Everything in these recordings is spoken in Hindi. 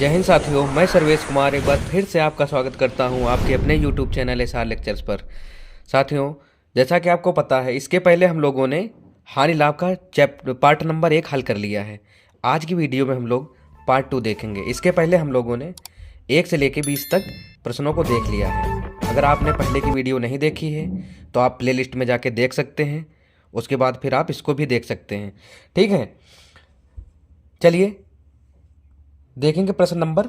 जय हिंद साथियों, मैं सर्वेश कुमार एक बार फिर से आपका स्वागत करता हूं आपके अपने यूट्यूब चैनल एसआर लेक्चर्स पर। साथियों, जैसा कि आपको पता है, इसके पहले हम लोगों ने हानि लाभ का पार्ट नंबर 1 हल कर लिया है। आज की वीडियो में हम लोग पार्ट 2 देखेंगे। इसके पहले हम लोगों ने 1 से लेकर 20 तक प्रश्नों को देख लिया है। अगर आपने पहले की वीडियो नहीं देखी है तो आप प्लेलिस्ट में जाके देख सकते हैं, उसके बाद फिर आप इसको भी देख सकते हैं। ठीक है, चलिए देखेंगे प्रश्न नंबर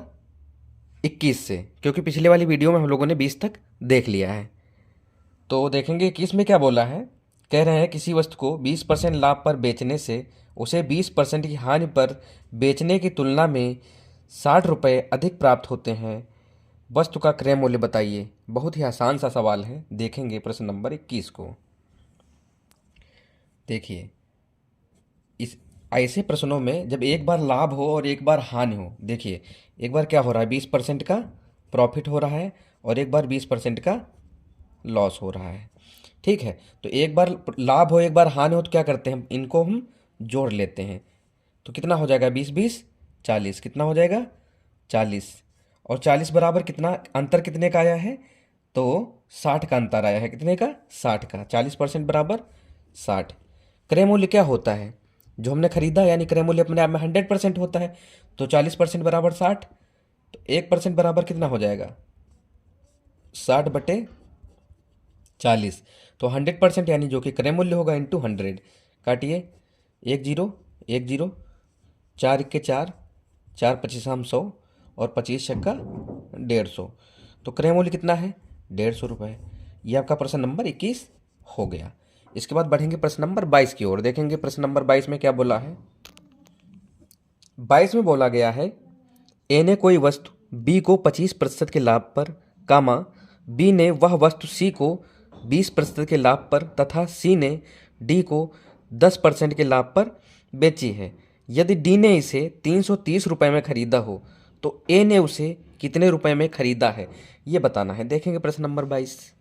21 से, क्योंकि पिछले वाली वीडियो में हम लोगों ने 20 तक देख लिया है। तो देखेंगे 21 में क्या बोला है। कह रहे हैं किसी वस्तु को 20% लाभ पर बेचने से उसे 20% की हानि पर बेचने की तुलना में 60 रुपये अधिक प्राप्त होते हैं। वस्तु का क्रय मूल्य बताइए। बहुत ही आसान सा सवाल है। देखेंगे प्रश्न नंबर 21 को। देखिए, इस ऐसे प्रश्नों में जब एक बार लाभ हो और एक बार हानि हो, देखिए एक बार क्या हो रहा है, 20% का प्रॉफिट हो रहा है और एक बार 20% का लॉस हो रहा है। ठीक है, तो एक बार लाभ हो एक बार हानि हो तो क्या करते हैं, इनको हम जोड़ लेते हैं। तो कितना हो जाएगा, 20 20 40, कितना हो जाएगा 40। और 40 बराबर कितना, अंतर कितने का आया है, तो 60 का अंतर आया है। कितने का, 60 का। 40% बराबर 60। क्रय मूल्य क्या होता है, जो हमने खरीदा, यानी क्रय मूल्य अपने आप में 100% होता है। तो 40% बराबर 60, तो 1% बराबर कितना हो जाएगा, 60/40। तो 100% यानी जो कि क्रय मूल्य होगा इंटू 100। काटिए, 1 0 1 0, 4 1 4, 4 25 हम 100 और 25 छक्का 150। तो क्रय मूल्य कितना है, 150 रुपये। ये आपका प्रश्न नंबर 21 हो गया। इसके बाद बढ़ेंगे प्रश्न नंबर 22 की ओर। देखेंगे प्रश्न नंबर 22 में क्या बोला है। 22 में बोला गया है, ए ने कोई वस्तु बी को 25% के लाभ पर, कामा बी ने वह वस्तु सी को 20% के लाभ पर तथा सी ने डी को 10% के लाभ पर बेची है। यदि डी ने इसे 330 रुपये में खरीदा हो तो ए ने उसे कितने रुपए में खरीदा है, ये बताना है। देखेंगे प्रश्न नंबर 22।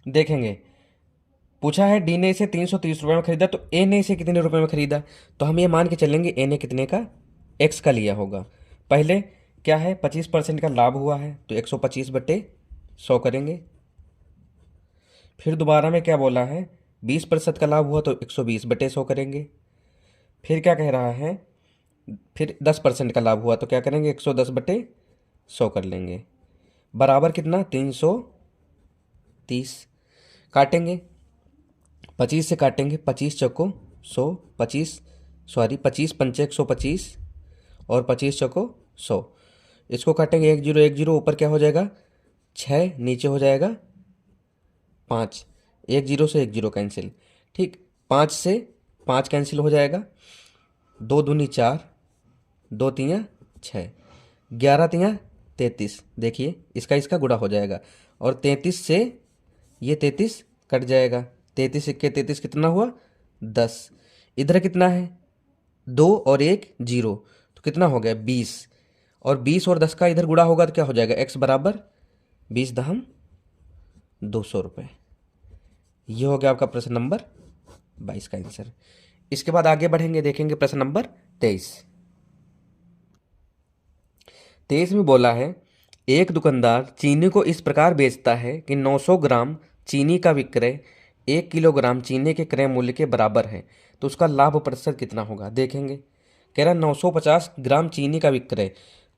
देखेंगे, पूछा है डी ने इसे 330 रुपये में खरीदा, तो ए ने इसे कितने रुपए में खरीदा। तो हम ये मान के चलेंगे ए ने कितने का, एक्स का लिया होगा। पहले क्या है, 25% का लाभ हुआ है तो 125/100 करेंगे। फिर दोबारा में क्या बोला है, 20% का लाभ हुआ तो 120/100 करेंगे। फिर क्या कह रहा है, फिर 10% का लाभ हुआ तो क्या करेंगे, 110/100 कर लेंगे। बराबर कितना, 330। काटेंगे, 25 से काटेंगे, 25 चौको 100, 25 पंचे 125 और 25 चौको 100। इसको काटेंगे, 1 0 1 0, ऊपर क्या हो जाएगा 6, नीचे हो जाएगा 5। 1 0 से 1 0 कैंसिल। ठीक, 5 से 5 कैंसिल हो जाएगा, 2 दूनी 4, 2 तियाँ 6, 11 तियाँ 33। देखिए इसका इसका गुणा हो जाएगा और 33 से ये 33 कट जाएगा। 33 इक्के 33 कितना हुआ, 10। इधर कितना है, 2 और 1 0, तो कितना हो गया 20। और 20 और 10 का इधर गुणा होगा तो क्या हो जाएगा, x बराबर 20 दहम 200 रुपये। ये हो गया आपका प्रश्न नंबर 22 का आंसर। इसके बाद आगे बढ़ेंगे, देखेंगे प्रश्न नंबर 23। 23 में बोला है, एक दुकानदार चीनी को इस प्रकार बेचता है कि 900 ग्राम चीनी का विक्रय 1 किलोग्राम चीनी के क्रय मूल्य के बराबर है, तो उसका लाभ प्रतिशत कितना होगा। देखेंगे, कह रहा है 950 ग्राम चीनी का विक्रय,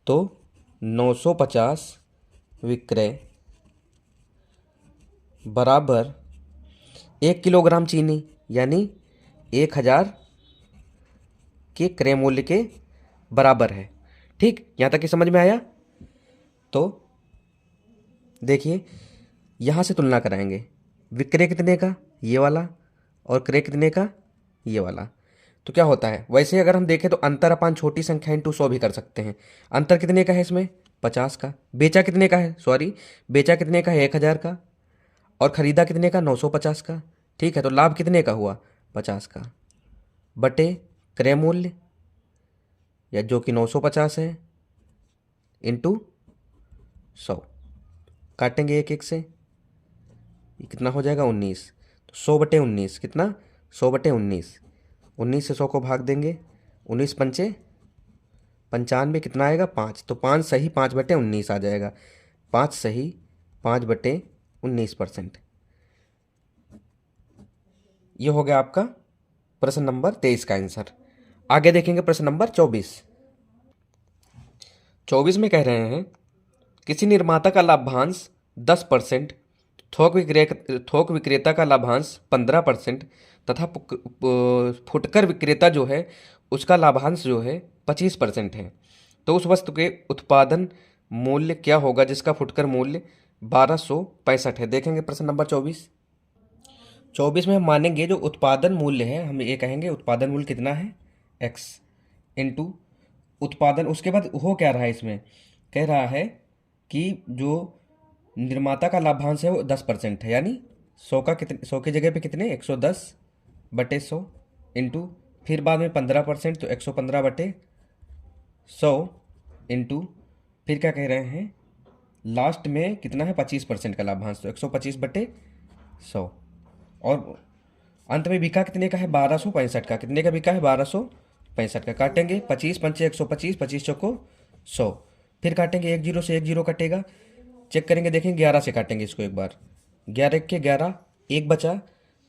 तो 950 विक्रय बराबर 1 किलोग्राम चीनी, यानी 1000 के क्रय मूल्य के बराबर है। ठीक, यहाँ तक की समझ में आया। तो देखिए, यहाँ से तुलना कराएंगे, विक्रय कितने का ये वाला और क्रय कितने का ये वाला। तो क्या होता है, वैसे अगर हम देखें तो अंतर अपान छोटी संख्या इंटू 100 भी कर सकते हैं। अंतर कितने का है इसमें, 50 का। बेचा कितने का है, सॉरी, बेचा कितने का है, 1000 का। और खरीदा कितने का, 950 का। ठीक है, तो लाभ कितने का हुआ, 50 का, बटे क्रय मूल्य, या जो कि 950 है, इंटू 100। काटेंगे 1 1 से, ये कितना हो जाएगा 19। तो 100/19 कितना, 100/19। 19 से 100 को भाग देंगे, 19 पंचे 95 कितना आएगा 5, तो 5 सही 5/19 आ जाएगा। 5 सही 5/19%। ये हो गया आपका प्रश्न नंबर 23 का आंसर। आगे देखेंगे प्रश्न नंबर 24। 24 में कह रहे हैं किसी निर्माता का लाभांश 10%, थोक विक्रेता का लाभांश 15% तथा फुटकर विक्रेता जो है उसका लाभांश जो है 25% है। तो उस वस्तु के उत्पादन मूल्य क्या होगा जिसका फुटकर मूल्य 1265 है। देखेंगे प्रश्न नंबर 24। 24 में हम मानेंगे जो उत्पादन मूल्य है, हम ये कहेंगे उत्पादन मूल्य कितना है x इंटू उत्पादन। उसके बाद हो क्या रहा है, इसमें कह रहा है कि जो निर्माता का लाभांश है वो 10% है, यानी 100 का कितने, 100 की जगह पे कितने 110/100 इंटू फिर बाद में 15% तो 115/100 इंटू फिर क्या कह रहे हैं लास्ट में कितना है 25% का लाभांश, तो 125/100 और अंत में बिका कितने का है 1265 का। कितने का बिका है 1265 का। काटेंगे 25×5 125, 25 चौको 100, फिर काटेंगे 1 जीरो से 1 जीरो कटेगा। चेक करेंगे देखेंगे 11 से काटेंगे इसको एक बार। 11 के 11 1 बचा,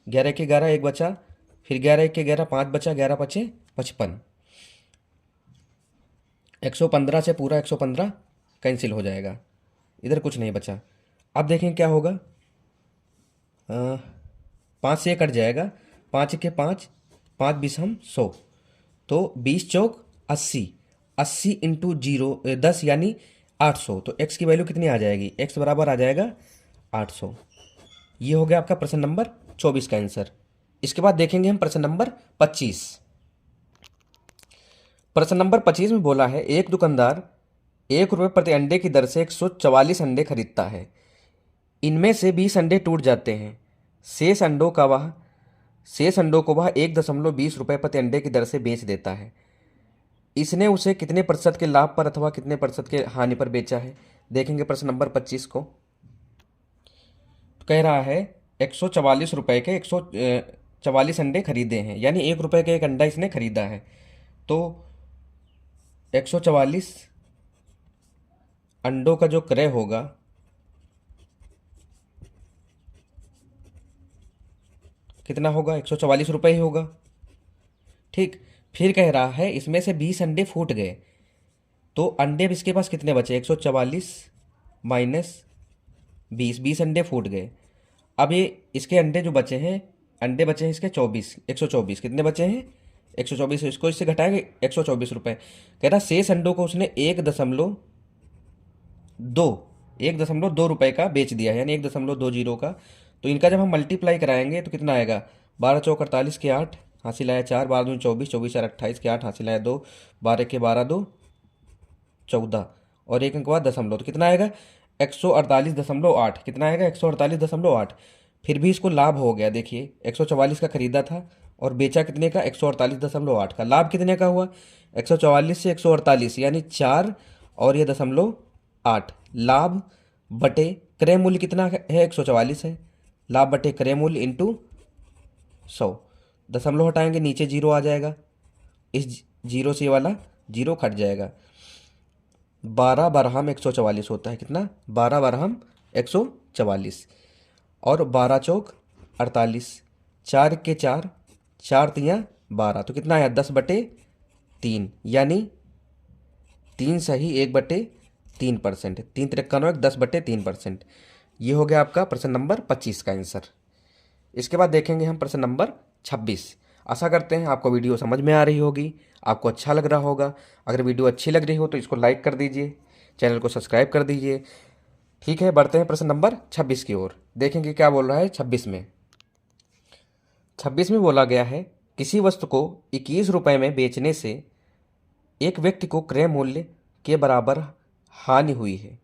11 के 11 1 बचा, फिर 11 के 11 5 बचा, 11 पचे 55। 115 से पूरा 115 कैंसिल हो जाएगा, इधर कुछ नहीं बचा। अब देखें क्या होगा, 5 से कट जाएगा, 5 के 5, 5 बीस हम 100, तो 20 चौक 80, 80 इंटू 10 यानी 800। तो x की वैल्यू कितनी आ जाएगी, x बराबर आ जाएगा 800। ये हो गया आपका प्रश्न नंबर 24 का आंसर। इसके बाद देखेंगे हम प्रश्न नंबर 25। प्रश्न नंबर 25 में बोला है एक दुकानदार 1 रुपये प्रति अंडे की दर से 144 अंडे खरीदता है। इनमें से 20 अंडे टूट जाते हैं। शेष अंडों को वह 1.20 रुपये प्रति अंडे की दर से बेच देता है। इसने उसे कितने प्रतिशत के लाभ पर अथवा कितने प्रतिशत के हानि पर बेचा है। देखेंगे प्रश्न नंबर 25 को। तो कह रहा है 144 रुपये के 144 अंडे खरीदे हैं, यानी 1 रुपये का एक अंडा इसने खरीदा है। तो 144 अंडों का जो क्रय होगा कितना होगा 144 रुपये ही होगा। ठीक, फिर कह रहा है इसमें से 20 अंडे फूट गए, तो अंडे अब इसके पास कितने बचे 144 माइनस 20 अंडे फूट गए। अब ये इसके अंडे जो बचे हैं, अंडे बचे हैं इसके 124 कितने बचे हैं 124, इसको इससे घटाएंगे 124 रुपये। कह रहा शेष अंडों को उसने 1.2 रुपये का बेच दिया है, यानी 1.20 का। तो इनका जब हम मल्टीप्लाई कराएंगे तो कितना आएगा 12 चौक 48 के 8 हासिल आया 4, 12 दूनी 24, 24 4 28 के 8 हासिल आया 2, 12 के 12 2 14 और एक अंक बाद दशमलव, तो कितना आएगा 148.8। कितना आएगा 148.8। फिर भी इसको लाभ हो गया, देखिए 144 का खरीदा था और बेचा कितने का 148.8 का। लाभ कितने का हुआ 144 से 148 यानी 4 और ये 0.8। लाभ बटे क्रय मूल्य कितना है 144 है, लाभ बटे क्रय मूल्य इंटू 100। दशमलव हटाएंगे नीचे 0 आ जाएगा, इस 0 से ये वाला 0 कट जाएगा। 12 बरहम 144 होता है, कितना 12 बरहम 144 और 12 चौक 48, 4 के 4, 4 तियाँ 12, तो कितना आया 10/3 यानी 3 सही 1/3%। 3 तिरक्का 10/3%। ये हो गया आपका प्रश्न नंबर 25 का आंसर। इसके बाद देखेंगे हम प्रश्न नंबर 26। आशा करते हैं आपको वीडियो समझ में आ रही होगी, आपको अच्छा लग रहा होगा। अगर वीडियो अच्छी लग रही हो तो इसको लाइक कर दीजिए, चैनल को सब्सक्राइब कर दीजिए। ठीक है, बढ़ते हैं प्रश्न नंबर 26 की ओर। देखेंगे क्या बोल रहा है 26 में। 26 में बोला गया है किसी वस्तु को 21 रुपये में बेचने से एक व्यक्ति को क्रय मूल्य के बराबर हानि हुई है।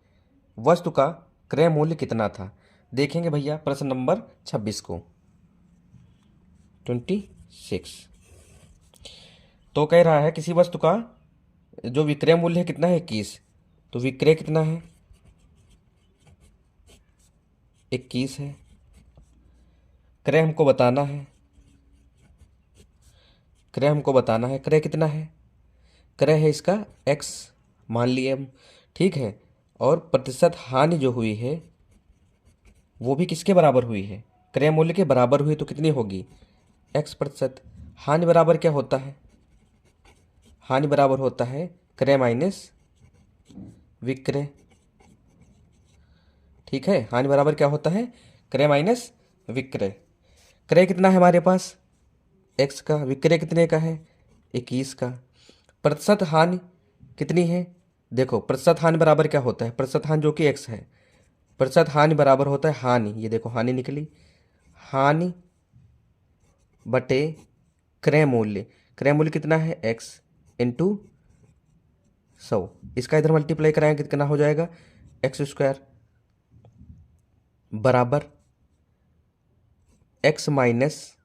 वस्तु का क्रय मूल्य कितना था। देखेंगे भैया प्रश्न नंबर 26 को 26। तो कह रहा है किसी वस्तु का जो विक्रय मूल्य है कितना है 21, तो विक्रय कितना है 21 है। क्रय हमको बताना है, क्रय कितना है क्रय है इसका x मान लिए हम, ठीक है। और प्रतिशत हानि जो हुई है वो भी किसके बराबर हुई है, क्रय मूल्य के बराबर हुई, तो कितनी होगी x%। हानि बराबर क्या होता है, हानि बराबर होता है क्रय माइनस विक्रय, ठीक है। हानि बराबर क्या होता है, क्रय माइनस विक्रय। क्रय कितना है हमारे पास x का, विक्रय कितने का है 21 का। प्रतिशत हानि कितनी है, देखो प्रतिशत हानि बराबर क्या होता है, प्रतिशत हानि जो कि x है, प्रतिशत हानि बराबर होता है हानि, ये देखो हानि निकली, हानि बटे क्रय मूल्य। क्रय मूल्य कितना है x इंटू 100, इसका इधर मल्टीप्लाई कराएंगे कितना हो जाएगा x² बराबर x माइनस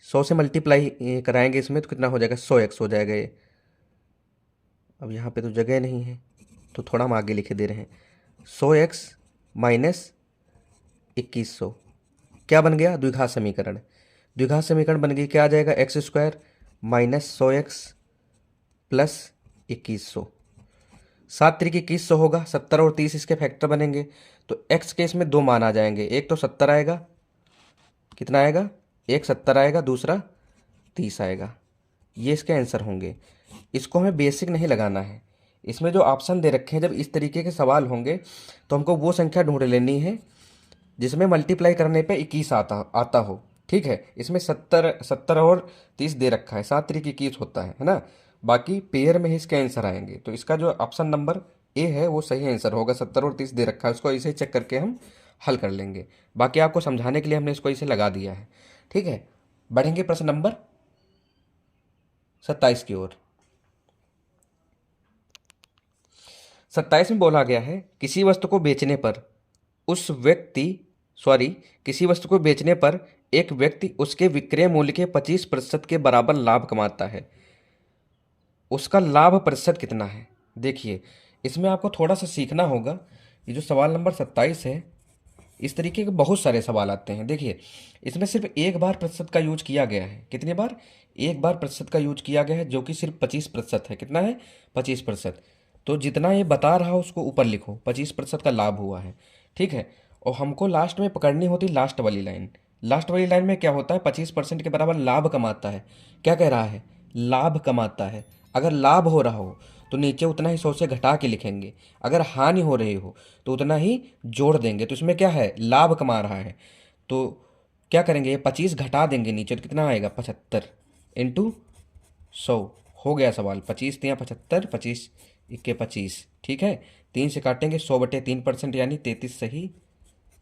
100 से मल्टीप्लाई कराएंगे इसमें तो कितना हो जाएगा 100x हो जाएगा ये। अब यहाँ पे तो जगह नहीं है तो थोड़ा हम आगे लिखे दे रहे हैं, 100x माइनस 2100 क्या बन गया द्विघात समीकरण। द्विघात समीकरण बन गई, क्या आ जाएगा x² माइनस 100x प्लस 2100। 7 3 2100 होगा, 70 और 30 इसके फैक्टर बनेंगे, तो x के इसमें दो मान आ जाएंगे, एक तो 70 आएगा, कितना आएगा एक 70 आएगा, दूसरा 30 आएगा। ये इसके आंसर होंगे। इसको हमें बेसिक नहीं लगाना है, इसमें जो ऑप्शन दे रखे हैं जब इस तरीके के सवाल होंगे तो हमको वो संख्या ढूंढ लेनी है जिसमें मल्टीप्लाई करने पे 21 आता हो, ठीक है। इसमें 70 और 30 दे रखा है, 7 3 21 होता है ना। बाकी पेयर में ही इसके आंसर आएंगे, तो इसका जो ऑप्शन नंबर ए है वो सही आंसर होगा। 70 और 30 दे रखा है, उसको ऐसे ही चेक करके हम हल कर लेंगे। बाकी आपको समझाने के लिए हमने इसको इसे लगा दिया है, ठीक है। बढ़ेंगे प्रश्न नंबर 27 की ओर। 27 में बोला गया है किसी वस्तु को बेचने पर किसी वस्तु को बेचने पर एक व्यक्ति उसके विक्रय मूल्य के 25% के बराबर लाभ कमाता है, उसका लाभ प्रतिशत कितना है। देखिए इसमें आपको थोड़ा सा सीखना होगा। ये जो सवाल नंबर 27 है, इस तरीके के बहुत सारे सवाल आते हैं। देखिए इसमें सिर्फ एक बार प्रतिशत का यूज किया गया है, कितनी बार, एक बार प्रतिशत का यूज किया गया है, जो कि सिर्फ 25% है। कितना है 25%, तो जितना ये बता रहा हो उसको ऊपर लिखो, 25% का लाभ हुआ है, ठीक है। और हमको लास्ट में पकड़नी होती लास्ट वाली लाइन। लास्ट वाली लाइन में क्या होता है 25% के बराबर लाभ कमाता है, क्या कह रहा है लाभ कमाता है। अगर लाभ हो रहा हो तो नीचे उतना ही 100 से घटा के लिखेंगे, अगर हानि हो रही हो तो उतना ही जोड़ देंगे। तो इसमें क्या है लाभ कमा रहा है, तो क्या करेंगे 25 घटा देंगे नीचे, तो कितना आएगा 75 इंटू 100 हो गया सवाल। 25 तिया 75, 25 इक्के 25, ठीक है। 3 से काटेंगे 100/3% यानी 33 सही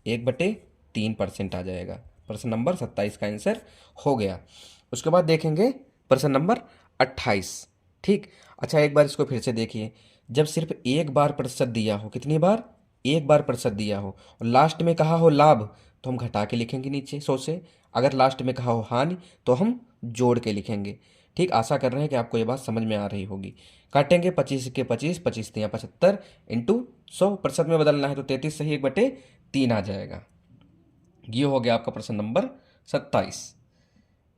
1/3% आ जाएगा। प्रश्न नंबर 27 का आंसर हो गया। उसके बाद देखेंगे प्रश्न नंबर 28, ठीक। अच्छा एक बार इसको फिर से देखिए, जब सिर्फ एक बार प्रतिशत दिया हो, कितनी बार एक बार प्रतिशत दिया हो, और लास्ट में कहा हो लाभ तो हम घटा के लिखेंगे नीचे 100 से, अगर लास्ट में कहा हो हानि तो हम जोड़ के लिखेंगे, ठीक। आशा कर रहे हैं कि आपको ये बात समझ में आ रही होगी। काटेंगे 25 के 25, 25 तिया 75 इंटू 100, प्रतिशत में बदलना है तो 33 सही 1/3 आ जाएगा। ये हो गया आपका प्रश्न नंबर 27।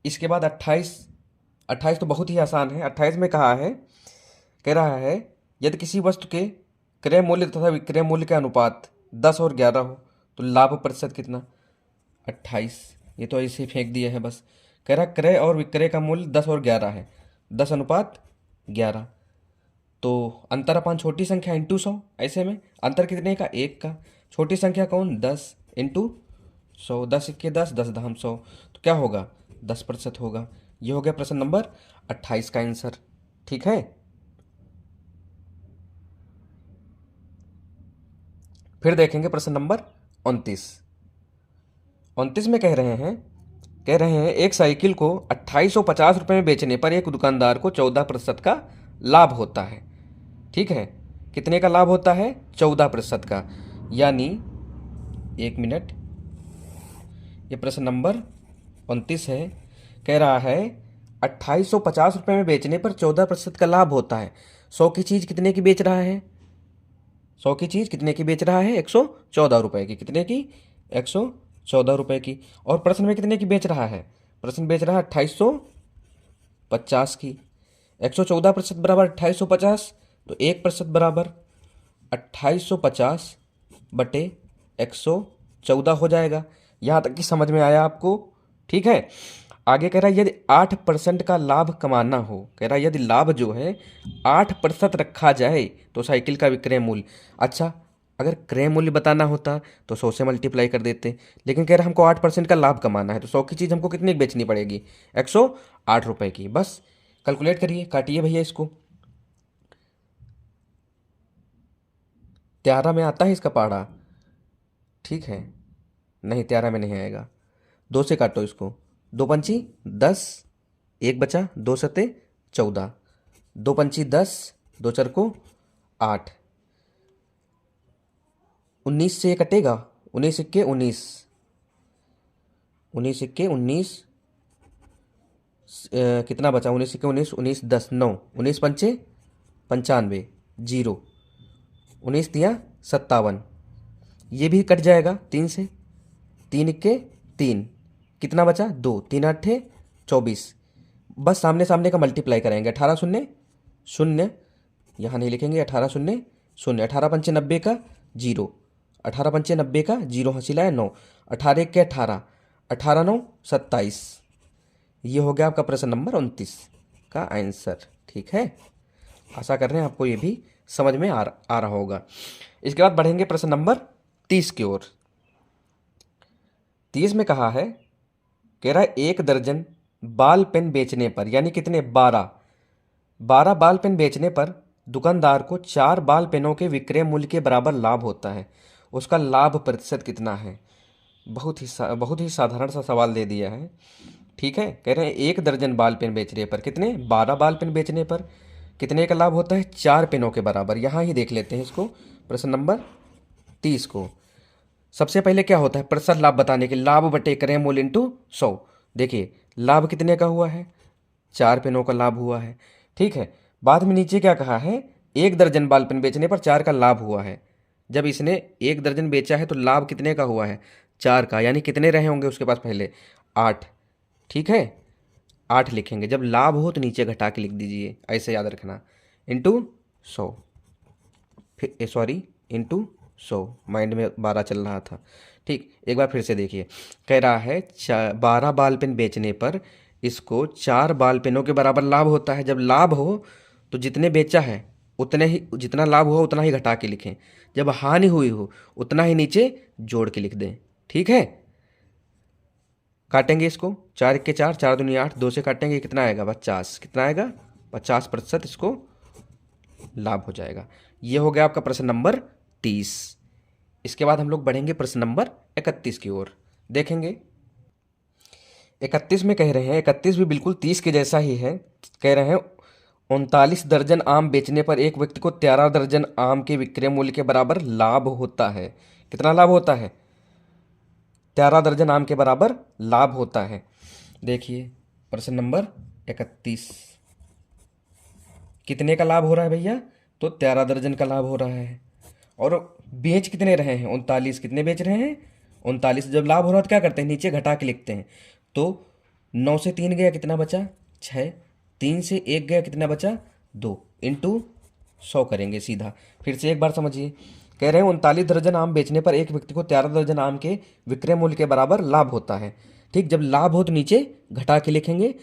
इसके बाद 28 तो बहुत ही आसान है। 28 में कहा है, कह रहा है यदि किसी वस्तु के क्रय मूल्य तथा विक्रय मूल्य के अनुपात 10 और 11 हो तो लाभ प्रतिशत कितना। 28 ये तो ऐसे ही फेंक दिया है बस। कह रहा क्रय और विक्रय का मूल्य 10 और 11 है, 10:11, तो अंतर अपन छोटी संख्या इंटू 100, ऐसे में अंतर कितने का एक का, छोटी संख्या कौन 10 इंटू 100, 10 इक्के 10, 10 दहम 100, तो क्या होगा 10% होगा। ये हो गया प्रश्न नंबर 28 का आंसर, ठीक है। फिर देखेंगे प्रश्न नंबर 29। 29 में कह रहे हैं एक साइकिल को 2850 रुपये में बेचने पर एक दुकानदार को 14% का लाभ होता है, ठीक है। कितने का लाभ होता है 14% का, यानी एक मिनट, ये प्रश्न नंबर 29 है। कह रहा है 2850 रुपये में बेचने पर 14% का लाभ होता है। 100 की चीज़ कितने की बेच रहा है, 100 की चीज़ कितने की बेच रहा है 114 रुपये की, कितने की 114 रुपये की। और प्रश्न में कितने की बेच रहा है, प्रश्न बेच रहा है 2850 की, 114% बराबर 2850, तो 1% बराबर 2850 बटे 114 हो जाएगा। यहाँ तक कि समझ में आया आपको? ठीक है। आगे कह रहा है यदि 8% का लाभ कमाना हो, कह रहा है यदि लाभ जो है 8% रखा जाए तो साइकिल का विक्रय मूल्य। अच्छा, अगर क्रय मूल्य बताना होता तो 100 से मल्टीप्लाई कर देते, लेकिन कह रहा है हमको 8% का लाभ कमाना है, तो 100 की चीज़ हमको कितनी की बेचनी पड़ेगी? 108 रुपये की। बस कैलकुलेट करिए, काटिए भैया इसको। 13 में आता है इसका पहाड़ा? ठीक है, नहीं 13 में नहीं आएगा। 2 से काटो इसको, 2 पंची 10, 1 बचा, 2 सते 14, 2 पंची 10, 2 चर को 8, 19 से ये कटेगा, 19 इक्के 19, 19 इक्के 19, कितना बचा? 19 इक्के 19, 19 10 9, 19 पंचे 95, जीरो, 19 तिया 57, ये भी कट जाएगा 3 से, 3 इक्के 3, कितना बचा? 2, 3 अट्ठे 24। बस सामने सामने का मल्टीप्लाई करेंगे, 18 शून्य शून्य, यहाँ नहीं लिखेंगे, 18 शून्य शून्य, 18 पंचे 90 का जीरो, 18 पंचे 90 का जीरो, हंसी लाया 9, 18 के 18, 18 9 27। ये हो गया आपका प्रश्न नंबर 29 का आंसर। ठीक है, आशा कर रहे हैं आपको ये भी समझ में आ रहा होगा। इसके बाद बढ़ेंगे प्रश्न नंबर 30 की ओर। 30 में कहा है, कह रहा है 1 दर्जन बाल पेन बेचने पर, यानी कितने? 12 बाल पेन बेचने पर दुकानदार को 4 बाल पेनों के विक्रय मूल्य के बराबर लाभ होता है, उसका लाभ प्रतिशत कितना है? बहुत ही साधारण सा सवाल दे दिया है। ठीक है, कह रहे हैं 1 दर्जन बाल पेन बेचने पर कितने? 12 बाल पेन बेचने पर कितने का लाभ होता है? 4 पेनों के बराबर। यहाँ ही देख लेते हैं इसको, प्रश्न नंबर 30 को। सबसे पहले क्या होता है? प्रतिशत लाभ बताने के, लाभ बटे क्रय मूल्य इंटू 100। देखिए लाभ कितने का हुआ है? 4 पेनों का लाभ हुआ है। ठीक है, बाद में नीचे क्या कहा है? 1 दर्जन बाल पेन बेचने पर 4 का लाभ हुआ है। जब इसने 1 दर्जन बेचा है तो लाभ कितने का हुआ है? 4 का, यानी कितने रहे होंगे उसके पास पहले? 8। ठीक है, 8 लिखेंगे। जब लाभ हो तो नीचे घटा के लिख दीजिए, ऐसे याद रखना, इंटू 100, फिर सॉरी इंटू 100, माइंड में 12 चल रहा था। ठीक, एक बार फिर से देखिए, कह रहा है 12 बाल पेन बेचने पर इसको 4 बाल पेनों के बराबर लाभ होता है। जब लाभ हो तो जितने बेचा है उतने ही, जितना लाभ हुआ उतना ही घटा के लिखें। जब हानि हुई हो उतना ही नीचे जोड़ के लिख दें। ठीक है, काटेंगे इसको, 4 के 4, 4 दूनी 8, 2 से काटेंगे, कितना आएगा? 50। कितना आएगा? 50% इसको लाभ हो जाएगा। ये हो गया आपका प्रश्न नंबर 30। इसके बाद हम लोग बढ़ेंगे प्रश्न नंबर 31 की ओर। देखेंगे 31 में कह रहे हैं, 31 भी बिल्कुल 30 के जैसा ही है। कह रहे हैं 39 दर्जन आम बेचने पर एक व्यक्ति को 13 दर्जन आम के विक्रय मूल्य के बराबर लाभ होता है। कितना लाभ होता है? 13 दर्जन आम के बराबर लाभ होता है। देखिए प्रश्न नंबर 31, कितने का लाभ हो रहा है भैया? तो 13 दर्जन का लाभ हो रहा है। और बेच कितने रहे हैं? 39। कितने बेच रहे हैं? 39। जब लाभ हो रहा है तो क्या करते हैं? नीचे घटा के लिखते हैं। तो 9 से 3 गया, कितना बचा? 6। 3 से 1 गया, कितना बचा? 2, इंटू 100 करेंगे सीधा। फिर से एक बार समझिए, कह रहे हैं 39 दर्जन आम बेचने पर एक व्यक्ति को 13 दर्जन आम के विक्रय मूल्य के बराबर लाभ होता है। ठीक, जब लाभ हो तो नीचे घटा के लिखेंगे,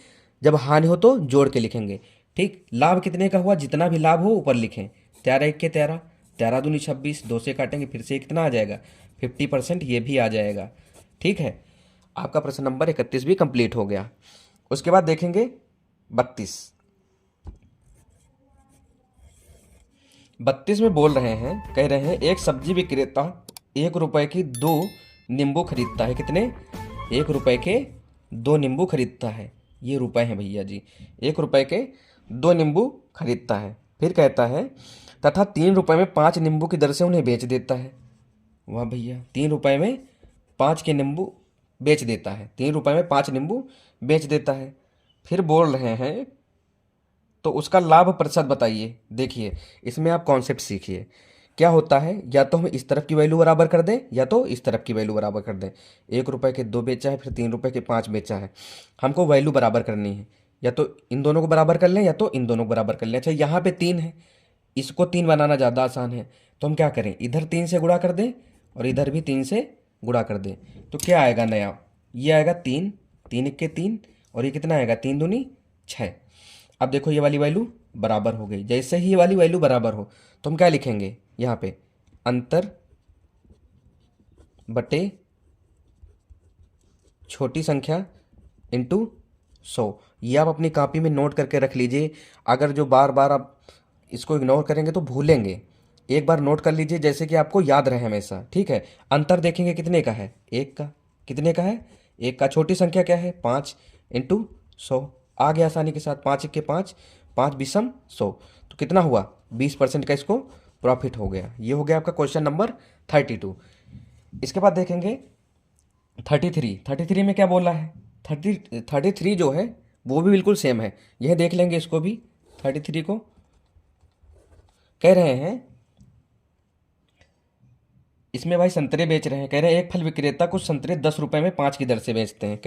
जब हानि हो तो जोड़ के लिखेंगे। ठीक, लाभ कितने का हुआ? जितना भी लाभ हो ऊपर लिखें। 13 1 के 13, 13 दूनी 26, 2 से काटेंगे, फिर से कितना आ जाएगा? 50%, ये भी आ जाएगा। ठीक है, आपका प्रश्न नंबर 31 भी कंप्लीट हो गया। उसके बाद देखेंगे 32। 32 में बोल रहे हैं, कह रहे हैं एक सब्जी विक्रेता 1 रुपए की 2 नींबू खरीदता है। कितने? 1 रुपए के 2 नींबू खरीदता है। ये रुपए हैं भैया जी। 1 रुपए के 2 नींबू खरीदता है। फिर कहता है तथा 3 रुपए में 5 नींबू की दर से उन्हें बेच देता है। वाह भैया, 3 रुपए में 5 के नींबू बेच देता है। 3 रुपए में 5 नींबू बेच देता है। फिर बोल रहे हैं तो उसका लाभ प्रतिशत बताइए। देखिए इसमें आप कॉन्सेप्ट सीखिए, क्या होता है, या तो हम इस तरफ की वैल्यू बराबर कर दें या तो इस तरफ की वैल्यू बराबर कर दें। 1 रुपए के 2 बेचा है, फिर 3 रुपए के 5 बेचा है, हमको वैल्यू बराबर करनी है। या तो इन दोनों को बराबर कर लें या तो इन दोनों को बराबर कर लें। अच्छा यहाँ पे 3 है, इसको 3 बनाना ज़्यादा आसान है, तो हम क्या करें, इधर 3 से गुणा कर दें और इधर भी 3 से गुणा कर दें। तो क्या आएगा नया, ये आएगा 3, 3 इक्के 3, और ये कितना आएगा 3 दूनी 6। अब देखो ये वाली वैल्यू बराबर हो गई। जैसे ही ये वाली वैल्यू बराबर हो तो हम क्या लिखेंगे यहाँ पे, अंतर बटे छोटी संख्या इंटू 100। ये आप अपनी कॉपी में नोट करके रख लीजिए। अगर जो बार बार आप इसको इग्नोर करेंगे तो भूलेंगे। एक बार नोट कर लीजिए जैसे कि आपको याद रहे हमेशा, ठीक है। अंतर देखेंगे कितने का है, 1 का। कितने का है, 1 का। छोटी संख्या क्या है, 5 इंटू 100। आ गया आसानी के साथ, 5 इक्के 5, 5 बिसम 100। तो कितना हुआ, 20% का इसको प्रॉफिट हो गया। ये हो गया आपका क्वेश्चन नंबर 32। इसके बाद देखेंगे 33 में क्या बोला है, 33 जो है वो भी बिल्कुल सेम है। यह देख लेंगे इसको भी। 33 को कह रहे हैं, इसमें भाई संतरे बेच रहे हैं। कह रहे हैं एक फल विक्रेता कुछ संतरे 10 रुपए में 5 की दर से बेचते हैं।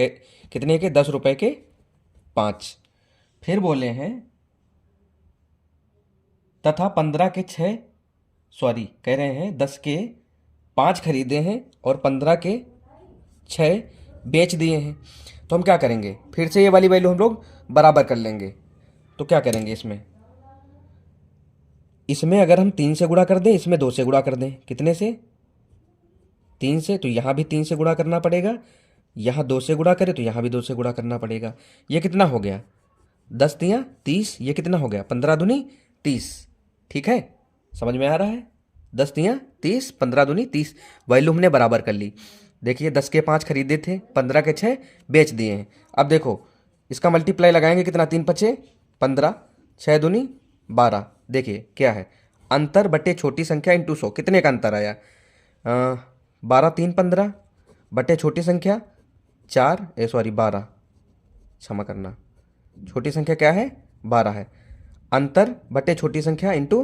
कितने के, 10 रुपए के 5। फिर बोले हैं तथा 15 के 6, सॉरी कह रहे हैं 10 के 5 खरीदे हैं और 15 के 6 बेच दिए हैं। तो हम क्या करेंगे, फिर से ये वाली वैल्यू हम लोग बराबर कर लेंगे। तो क्या करेंगे, इसमें अगर हम 3 से गुणा कर दें, इसमें 2 से गुणा कर दें। कितने से, 3 से, तो यहाँ भी 3 से गुणा करना पड़ेगा। यहाँ 2 से गुणा करें तो यहाँ भी 2 से गुणा करना पड़ेगा। ये कितना हो गया, 10 तियाँ 30। ये कितना हो गया, 15 दूनी 30। ठीक है, समझ में आ रहा है, 10 तियाँ 30, 15 दूनी 30। वैल्यू हमने बराबर कर ली। देखिए 10 के 5 खरीदे थे, 15 के 6 बेच दिए हैं। अब देखो इसका मल्टीप्लाई लगाएंगे, कितना, 3 पचे 15, 6 दूनी 12। देखिए क्या है, अंतर बटे छोटी संख्या इंटू 100। कितने का अंतर आया, 12 3 15 बटे छोटी संख्या 4, सॉरी 12, क्षमा करना, छोटी संख्या क्या है, 12 है। अंतर बटे छोटी संख्या इंटू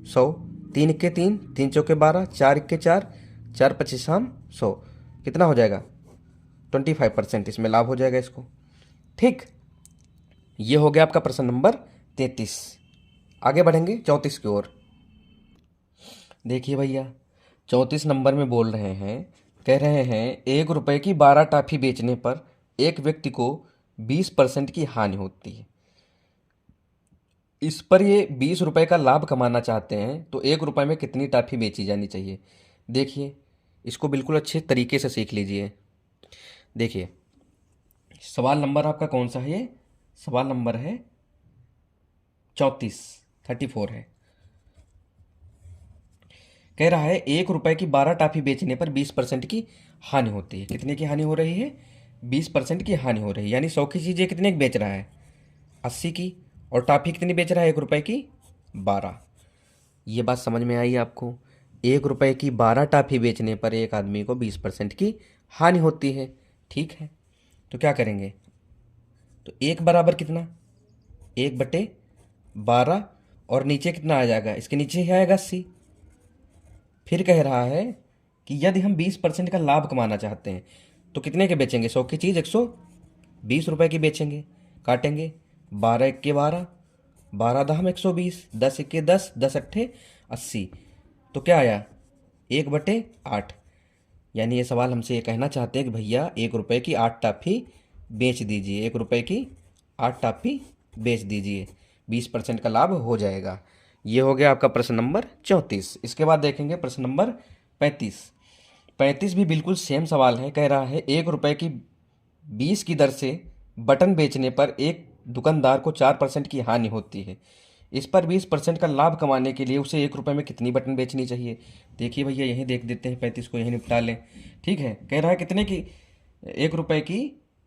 100। 3 इक्के 3, 3 चौके 12, 4 इक्के 4, 4 पच्चीस 100। कितना हो जाएगा, 25% इसमें लाभ हो जाएगा इसको। ठीक, ये हो गया आपका प्रश्न नंबर 33। आगे बढ़ेंगे 34 की ओर। देखिए भैया 34 नंबर में बोल रहे हैं, कह रहे हैं 1 रुपए की 12 टॉफी बेचने पर एक व्यक्ति को 20% की हानि होती है। इस पर ये 20 रुपए का लाभ कमाना चाहते हैं, तो 1 रुपए में कितनी टॉफी बेची जानी चाहिए। देखिए इसको बिल्कुल अच्छे तरीके से सीख लीजिए। देखिए सवाल नंबर आपका कौन सा है, ये सवाल नंबर है 34 है। कह रहा है 1 रुपए की 12 टॉफी बेचने पर 20% की हानि होती है। कितने की हानि हो रही है, 20% की हानि हो रही है। यानी 100 की चीज़ ये कितने की बेच रहा है, 80 की। और टॉफी कितनी बेच रहा है, 1 रुपए की 12। ये बात समझ में आई आपको, 1 रुपए की 12 टॉफी बेचने पर एक आदमी को 20% की हानि होती है। ठीक है, तो क्या करेंगे, तो 1 बराबर कितना, 1/12, और नीचे कितना आ जाएगा, इसके नीचे ही आएगा 80। फिर कह रहा है कि यदि हम 20% का लाभ कमाना चाहते हैं तो कितने के बेचेंगे, 100 की चीज़ 120 रुपए की बेचेंगे। काटेंगे, 12 इक्के 12, 12 दहम 120, 10 इक्के 10, 10 अट्ठे 80। तो क्या आया, 1/8। यानी ये सवाल हमसे ये कहना चाहते हैं कि भैया 1 रुपए की 8 टॉफी बेच दीजिए, 1 रुपए की 8 टॉफी बेच दीजिए, 20% का लाभ हो जाएगा। ये हो गया आपका प्रश्न नंबर 34। इसके बाद देखेंगे प्रश्न नंबर 35। 35 भी बिल्कुल सेम सवाल है। कह रहा है 1 रुपए की 20 की दर से बटन बेचने पर एक दुकानदार को 4% की हानि होती है। इस पर 20% का लाभ कमाने के लिए उसे 1 रुपए में कितनी बटन बेचनी चाहिए। देखिए भैया यहीं देख देते हैं, 35 को यहीं निपटा लें। ठीक है, कह रहा है कितने की, 1 रुपए की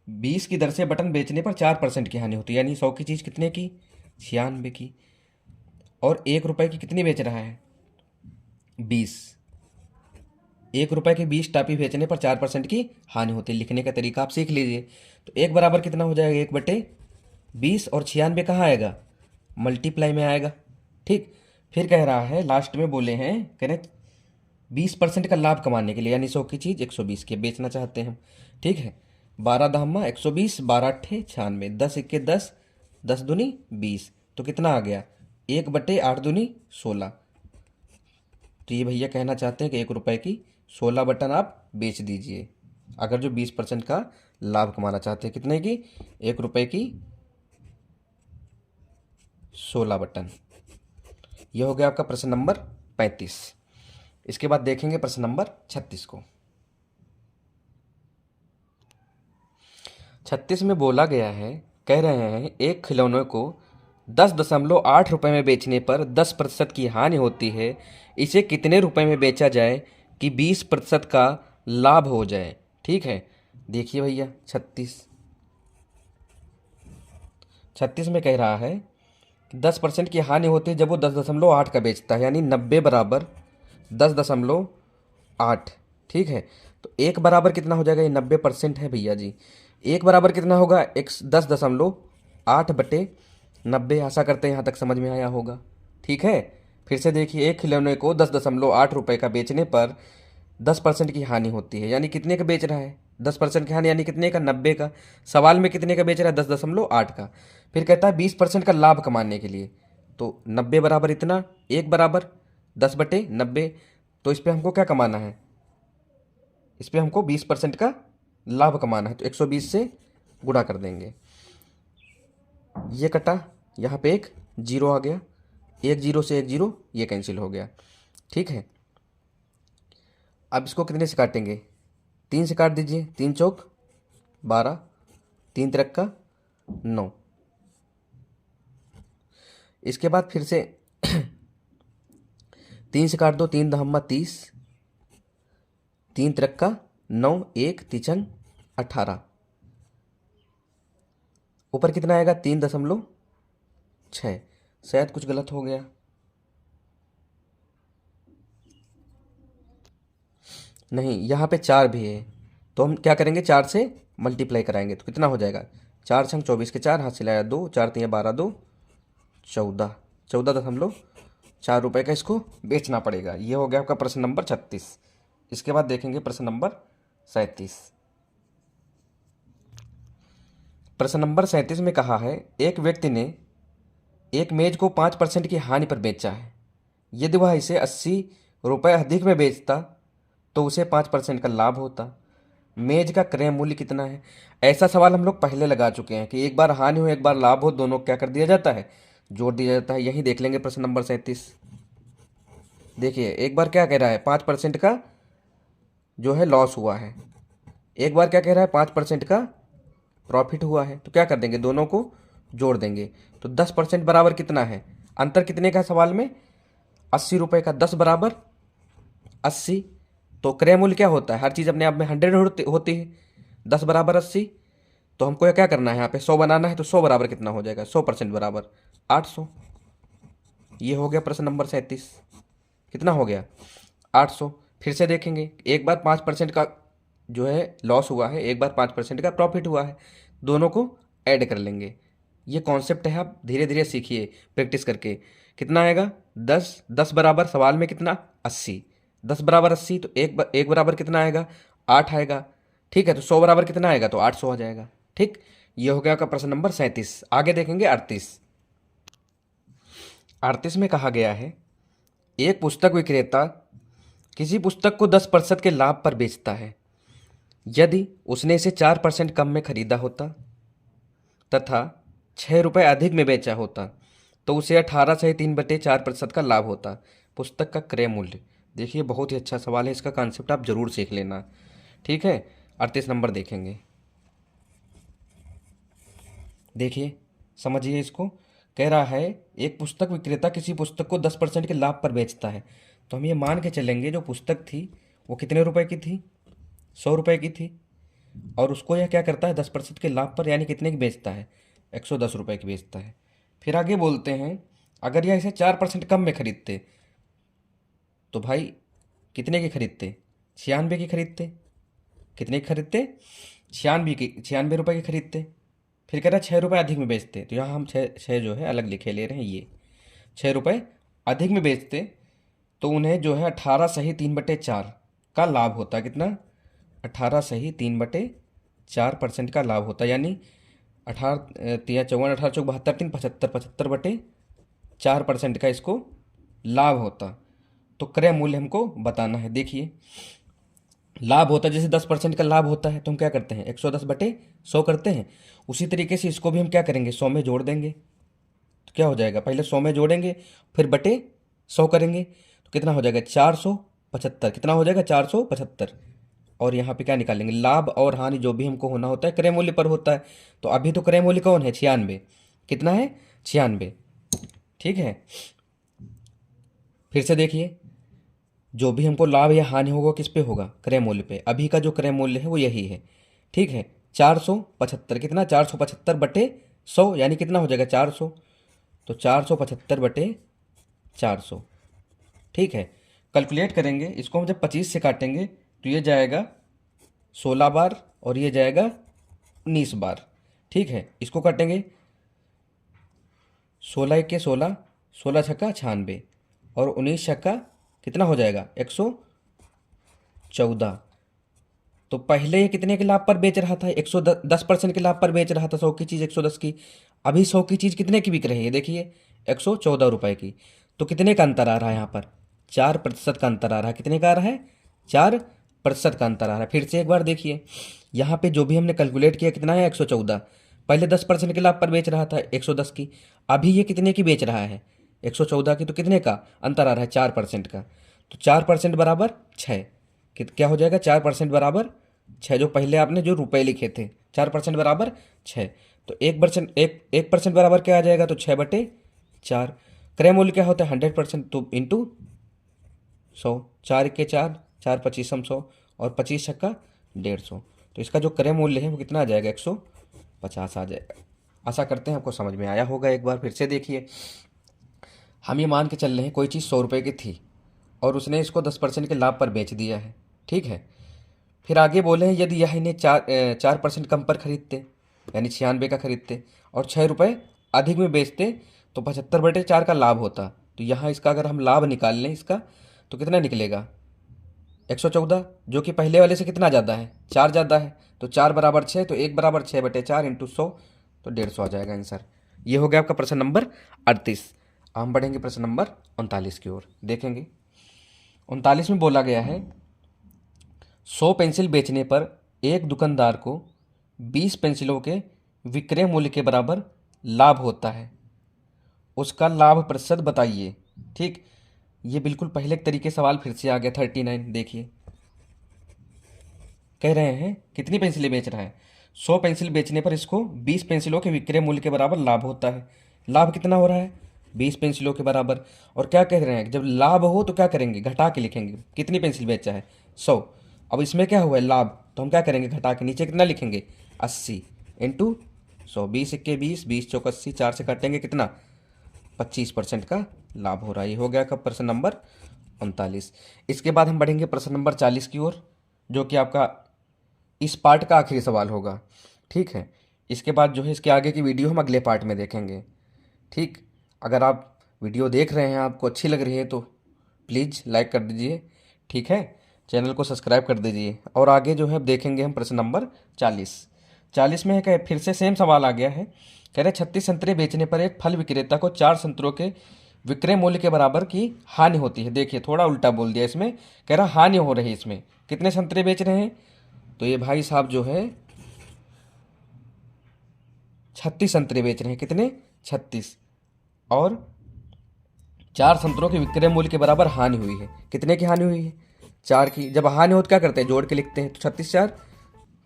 20 की दर से बटन बेचने पर 4% की हानि होती है। यानी 100 की चीज़ कितने की, 96 की। और 1 रुपए की कितनी बेच रहा है, 20। 1 रुपए की 20 टॉफी बेचने पर 4% की हानि होती है। लिखने का तरीका आप सीख लीजिए। तो 1 बराबर कितना हो जाएगा, 1/20, और 96 कहाँ आएगा, मल्टीप्लाई में आएगा। ठीक, फिर कह रहा है लास्ट में बोले हैं, कह रहे 20% का लाभ कमाने के लिए, यानी 100 की चीज़ 120 की बेचना चाहते हैं हम। ठीक है, 12 दहमा 120, 12 अट्ठे 96, 10 इक्के 10, 10 दूनी 20, तो कितना आ गया 1/8 दूनी 16। तो ये भैया कहना चाहते हैं कि 1 रुपए की 16 बटन आप बेच दीजिए, अगर जो 20% का लाभ कमाना चाहते हैं। कितने की? 1 रुपए की 16 बटन। यह हो गया आपका प्रश्न नंबर 35। इसके बाद देखेंगे प्रश्न नंबर 36 को। 36 में बोला गया है, कह रहे हैं एक खिलौने को 10.8 रुपये में बेचने पर 10% की हानि होती है, इसे कितने रुपए में बेचा जाए कि 20% का लाभ हो जाए। ठीक है, देखिए भैया 36 में कह रहा है 10% की हानि होती है जब वो 10.8 का बेचता है, यानी 90 बराबर 10.8। ठीक है, तो एक बराबर कितना हो जाएगा? ये 90% है भैया जी। एक बराबर कितना होगा? 10.8/90। आशा करते हैं यहाँ तक समझ में आया होगा। ठीक है, फिर से देखिए, एक खिलौने को 10.8 रुपये का बेचने पर 10% की हानि होती है, यानी कितने का बेच रहा है? 10% की हानि यानी कितने का? 90 का। सवाल में कितने का बेच रहा है? 10.8 का। फिर कहता है 20% का लाभ कमाने के लिए, तो 90 बराबर इतना, एक बराबर 10/90। तो इस पर हमको क्या कमाना है? इस पर हमको 20% का लाभ कमाना है, तो 120 से गुणा कर देंगे। ये कटा, यहाँ पे एक जीरो आ गया, एक जीरो से एक जीरो ये कैंसिल हो गया। ठीक है, अब इसको कितने से काटेंगे? 3 से काट दीजिए। 3 चौक 12, 3 तिरक्का 9। इसके बाद फिर से 3 से काट दो, 3 दहम्मा 30, 3 तिरक्का 9, 1 तिचंग 18। ऊपर कितना आएगा? 3.6। शायद कुछ गलत हो गया, नहीं, यहाँ पे 4 भी है, तो हम क्या करेंगे? 4 से मल्टीप्लाई कराएंगे, तो कितना हो जाएगा? 4 छंग 24 के 4, हाथ से लाया 2, 4 3 12, 2 14, 14.4 रुपये का इसको बेचना पड़ेगा। ये हो गया आपका प्रश्न नंबर 36। इसके बाद देखेंगे प्रश्न नंबर 37। प्रश्न नंबर 37 में कहा है, एक व्यक्ति ने एक मेज को 5% की हानि पर बेचा है। यदि वह इसे 80 रुपये अधिक में बेचता तो उसे 5% का लाभ होता। मेज का क्रय मूल्य कितना है? ऐसा सवाल हम लोग पहले लगा चुके हैं कि एक बार हानि हो एक बार लाभ हो, दोनों क्या कर दिया जाता है? जोड़ दिया जाता है। यही देख लेंगे प्रश्न नंबर 37। देखिए, एक बार क्या कह रहा है? 5% का जो है लॉस हुआ है, एक बार क्या कह रहा है? 5% का प्रॉफिट हुआ है। तो क्या कर देंगे? दोनों को जोड़ देंगे। तो 10% बराबर कितना है? अंतर कितने का सवाल में? 80 रुपये का। 10 बराबर 80, तो क्रय मूल्य क्या होता है? हर चीज़ अपने आप में 100 होती है। 10 बराबर 80, तो हमको क्या करना है? यहाँ पे 100 बनाना है, तो 100 बराबर कितना हो जाएगा? 100% बराबर 800। ये हो गया प्रश्न नंबर 37। कितना हो गया? 800। फिर से देखेंगे, एक बार 5% का जो है लॉस हुआ है, एक बार 5% का प्रॉफिट हुआ है, दोनों को ऐड कर लेंगे। ये कॉन्सेप्ट है, आप धीरे धीरे सीखिए प्रैक्टिस करके। कितना आएगा? 10। 10 बराबर सवाल में कितना? 80। 10 बराबर 80, तो एक बराबर कितना आएगा? 8 आएगा। ठीक है, तो 100 बराबर कितना आएगा? तो 800 आ जाएगा। ठीक, ये हो गया आपका प्रश्न नंबर 37। आगे देखेंगे 38। 38 में कहा गया है, एक पुस्तक विक्रेता किसी पुस्तक को 10% के लाभ पर बेचता है। यदि उसने इसे 4% कम में खरीदा होता तथा 6 रुपये अधिक में बेचा होता तो उसे 18 से 3/4% का लाभ होता। पुस्तक का क्रय मूल्य। देखिए, बहुत ही अच्छा सवाल है, इसका कॉन्सेप्ट आप जरूर सीख लेना। ठीक है, 38 नंबर देखेंगे। देखिए, समझिए इसको। कह रहा है, एक पुस्तक विक्रेता किसी पुस्तक को 10% के लाभ पर बेचता है। तो हम ये मान के चलेंगे जो पुस्तक थी वो कितने रुपए की थी? 100 रुपये की थी। और उसको यह क्या करता है? 10% के लाभ पर, यानी कितने की बेचता है? 110 रुपये की बेचता है। फिर आगे बोलते हैं, अगर यह इसे 4% कम में खरीदते तो भाई कितने की खरीदते? 96 की खरीदते। कितने की खरीदते? 96 रुपये की खरीदते। फिर कह रहा है 6 रुपये अधिक में बेचते, तो यहाँ हम छः जो है अलग लिखे ले रहे हैं। ये 6 रुपये अधिक में बेचते तो उन्हें जो है 18 सही 3/4 का लाभ होता। कितना? 18 सही 3/4% का लाभ होता, यानी 18 तिया 54, 18 चौक 72, 3 75, 75/4% का इसको लाभ होता। तो क्रय मूल्य हमको बताना है। देखिए लाभ होता है, जैसे 10% का लाभ होता है तो हम क्या करते हैं 110/100 करते हैं। उसी तरीके से इसको भी हम क्या करेंगे 100 में जोड़ देंगे। तो क्या हो जाएगा, पहले 100 में जोड़ेंगे फिर बटे 100 करेंगे तो कितना हो जाएगा 475। कितना हो जाएगा 475। और यहाँ पे क्या निकालेंगे, लाभ और हानि जो भी हमको होना होता है क्रय मूल्य पर होता है। तो अभी तो क्रय मूल्य कौन है 96। कितना है 96। ठीक है, फिर से देखिए जो भी हमको लाभ या हानि होगा किस पे होगा, क्रय मूल्य पे। अभी का जो क्रय मूल्य है वो यही है। ठीक है, 475। कितना 475/100 यानी कितना हो जाएगा 400। तो 475/400। ठीक है, कैलकुलेट करेंगे इसको हम जब 25 से काटेंगे तो ये जाएगा 16 बार और ये जाएगा 19 बार। ठीक है, इसको काटेंगे 16 के 16, 16 छक्का 96 और 19 छक्का कितना हो जाएगा 114। तो पहले ये कितने के लाभ पर बेच रहा था 110% के लाभ पर बेच रहा था 100 की चीज़ 110 की। अभी 100 की चीज़ कितने की बिक रही है देखिए 114 रुपये की। तो कितने का अंतर आ रहा है यहाँ पर 4% का अंतर आ रहा है। कितने का आ रहा है 4% का अंतर आ रहा है। फिर से एक बार देखिए यहाँ पे जो भी हमने कैलकुलेट किया कितना है 114। पहले 10% के लाभ पर बेच रहा था 110 की। अभी ये कितने की बेच रहा है 114 की। तो कितने का अंतर आ रहा है 4% का। तो 4% बराबर 6। क्या हो जाएगा 4% बराबर 6। जो पहले आपने जो रुपए लिखे थे 4% बराबर 6। तो 1% बराबर क्या आ जाएगा, तो 6/4। क्रय मूल्य क्या होता है 100%, तो इंटू 100। 4 के 4, 4 25 100 और 25 छक्का 150। तो इसका जो क्रय मूल्य है वो कितना आ जाएगा 150 आ जाएगा। आशा करते हैं आपको समझ में आया होगा। एक बार फिर से देखिए, हम ये मान के चल रहे हैं कोई चीज़ 100 रुपये की थी और उसने इसको 10% के लाभ पर बेच दिया है। ठीक है, फिर आगे बोले हैं यदि यह इन्हें 4% कम पर खरीदते यानी 96 का खरीदते और 6 रुपये अधिक में बेचते तो 75/4 का लाभ होता। तो यहाँ इसका अगर हम लाभ निकाल लें इसका तो कितना निकलेगा 114, जो कि पहले वाले से कितना ज़्यादा है 4 ज़्यादा है। तो 4 बराबर 6, तो 1 बराबर 6/4 इंटू 100, तो 150 आ जाएगा आंसर। ये हो गया आपका प्रश्न नंबर 38। हम बढ़ेंगे प्रश्न नंबर 39 की ओर। देखेंगे 39 में बोला गया है 100 पेंसिल बेचने पर एक दुकानदार को 20 पेंसिलों के विक्रय मूल्य के बराबर लाभ होता है, उसका लाभ प्रतिशत बताइए। ठीक, ये बिल्कुल पहले एक तरीके सवाल फिर से आ गया 39। देखिए कह रहे हैं कितनी पेंसिलें बेच रहा है 100 पेंसिल बेचने पर इसको 20 पेंसिलों के विक्रय मूल्य के बराबर लाभ होता है। लाभ कितना हो रहा है 20 पेंसिलों के बराबर। और क्या कह रहे हैं जब लाभ हो तो क्या करेंगे घटा के लिखेंगे। कितनी पेंसिल बेचा है 100। अब इसमें क्या हुआ है लाभ, तो हम क्या करेंगे घटा के नीचे कितना लिखेंगे 80 इंटू 100। 20 इक्के 20, 20 चौक 80, 4 से काटेंगे कितना 25% का लाभ हो रहा है। ये हो गया का प्रश्न नंबर 39। इसके बाद हम बढ़ेंगे प्रश्न नंबर 40 की ओर, जो कि आपका इस पार्ट का आखिरी सवाल होगा। ठीक है, इसके बाद जो है इसके आगे की वीडियो हम अगले पार्ट में देखेंगे। ठीक, अगर आप वीडियो देख रहे हैं आपको अच्छी लग रही है तो प्लीज़ लाइक कर दीजिए। ठीक है, चैनल को सब्सक्राइब कर दीजिए। और आगे जो है अब देखेंगे हम प्रश्न नंबर 40। 40 में है क्या फिर से सेम सवाल आ गया है। कह रहे 36 संतरे बेचने पर एक फल विक्रेता को 4 संतरों के विक्रय मूल्य के बराबर की हानि होती है। देखिए थोड़ा उल्टा बोल दिया इसमें, कह रहा हानि हो रही है इसमें। कितने संतरे बेच रहे हैं, तो ये भाई साहब जो है 36 संतरे बेच रहे हैं। कितने 36, और 4 संतरों के विक्रय मूल्य के बराबर हानि हुई है। कितने की हानि हुई है 4 की। जब हानि हो तो क्या करते हैं जोड़ के लिखते हैं। तो 36 4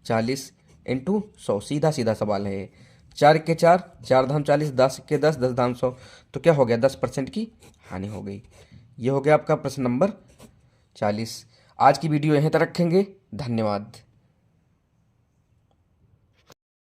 40 इंटू 100, सीधा सीधा सवाल है ये। 4 के 4, 4 धाम 40, 10 के 10, 10 धाम 100। तो क्या हो गया 10% की हानि हो गई। ये हो गया आपका प्रश्न नंबर 40। आज की वीडियो यहीं तक रखेंगे। धन्यवाद।